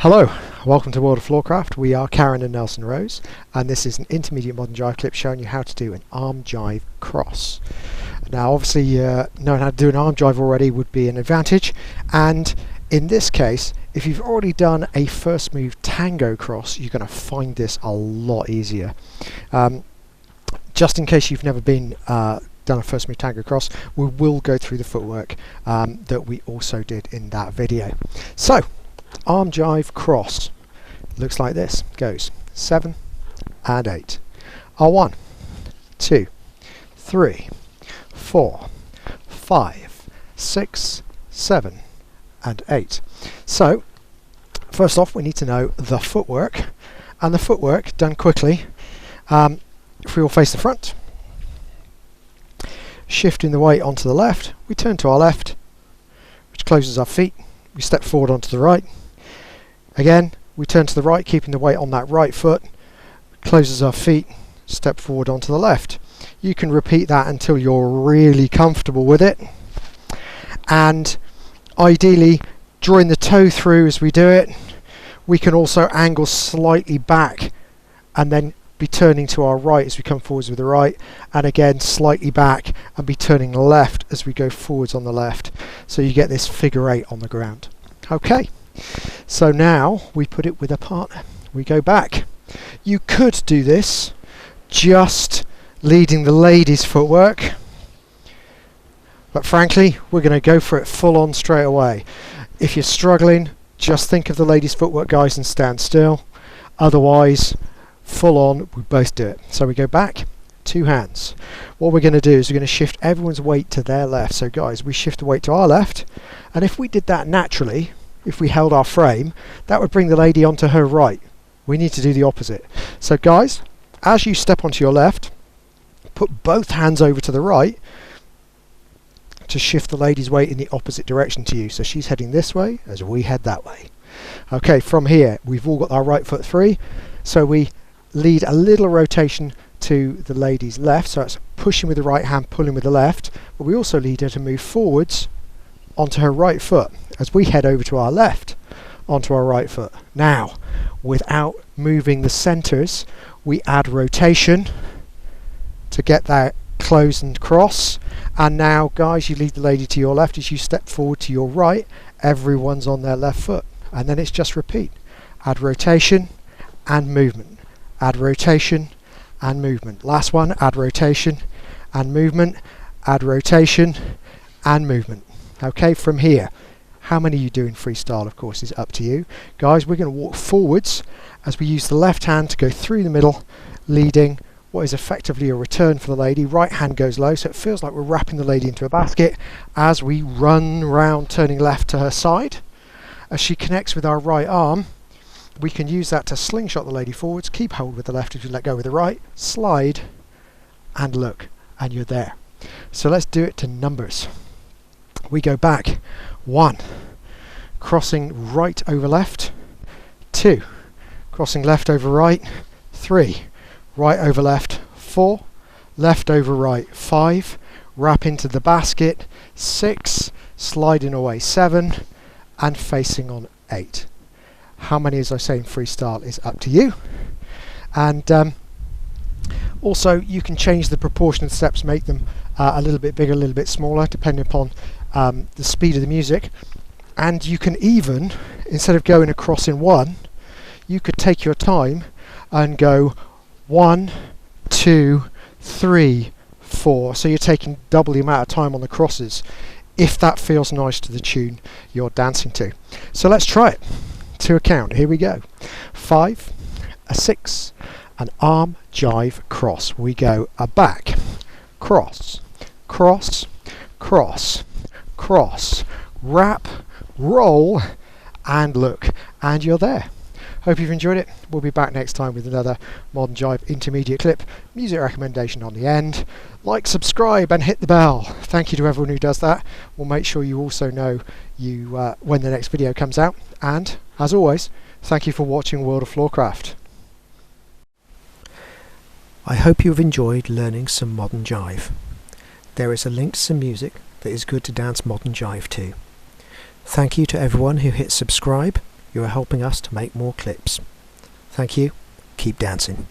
Hello, welcome to World of Floorcraft. We are Karen and Nelson Rose, and this is an Intermediate Modern Jive Clip showing you how to do an Arm Jive Cross. Now obviously knowing how to do an arm jive already would be an advantage, and in this case if you've already done a first move tango cross you're going to find this a lot easier. Just in case you've never been done a first move tango cross, we will go through the footwork that we also did in that video. So Arm Jive Cross looks like this. Goes 7 and 8. R1, 2, 3, 4, 5, 6, 7 and 8. So first off we need to know the footwork, and the footwork done quickly. If we all face the front, shifting the weight onto the left, we turn to our left, which closes our feet. We step forward onto the right. Again, we turn to the right, keeping the weight on that right foot, closes our feet, step forward onto the left. You can repeat that until you're really comfortable with it, and ideally drawing the toe through as we do it. We can also angle slightly back and then be turning to our right as we come forwards with the right, and again slightly back and be turning left as we go forwards on the left, so you get this figure 8 on the ground. Okay, so now we put it with a partner. We go back. You could do this just leading the ladies' footwork, but frankly we're going to go for it full on straight away. If you're struggling, just think of the ladies' footwork, guys, and stand still. Otherwise, full on, we both do it. So we go back, 2 hands. What we're going to do is we're going to shift everyone's weight to their left. So guys, we shift the weight to our left, and if we did that naturally, if we held our frame, that would bring the lady onto her right. We need to do the opposite. So guys, as you step onto your left, put both hands over to the right to shift the lady's weight in the opposite direction to you. So she's heading this way as we head that way. Okay, from here we've all got our right foot free, so we lead a little rotation to the lady's left, so it's pushing with the right hand, pulling with the left, but we also lead her to move forwards onto her right foot as we head over to our left onto our right foot. Now, without moving the centers, we add rotation to get that close and cross. And now guys, you lead the lady to your left. As you step forward to your right, everyone's on their left foot, and then it's just repeat. Add rotation and movement, add rotation and movement. Last one, add rotation and movement, add rotation and movement. Okay, from here, how many you do in freestyle, of course, is up to you. Guys, we're going to walk forwards as we use the left hand to go through the middle, leading what is effectively a return for the lady. Right hand goes low, so it feels like we're wrapping the lady into a basket as we run round, turning left to her side. As she connects with our right arm, we can use that to slingshot the lady forwards, keep hold with the left as we let go with the right, slide and look, and you're there. So let's do it to numbers. We go back, 1, crossing right over left, 2, crossing left over right, 3, right over left, 4, left over right, 5, wrap into the basket, 6, sliding away, 7, and facing on 8. How many, as I say, in freestyle is up to you. And also you can change the proportion of steps, make them a little bit bigger, a little bit smaller, depending upon the speed of the music. And you can even, instead of going across in 1, you could take your time and go 1, 2, 3, 4. So you're taking double the amount of time on the crosses, if that feels nice to the tune you're dancing to. So let's try it to a count. Here we go. 5, a 6, an arm jive cross. We go a back, cross, cross, cross, cross, wrap, roll, and look, and you're there. Hope you've enjoyed it. We'll be back next time with another Modern Jive intermediate clip. Music recommendation on the end. Like, subscribe and hit the bell. Thank you to everyone who does that. We'll make sure you also know when the next video comes out. And as always, thank you for watching World of Floorcraft. I hope you've enjoyed learning some modern jive. There is a link to some music that is good to dance modern jive to. Thank you to everyone who hit subscribe. you are helping us to make more clips. Thank you. Keep dancing.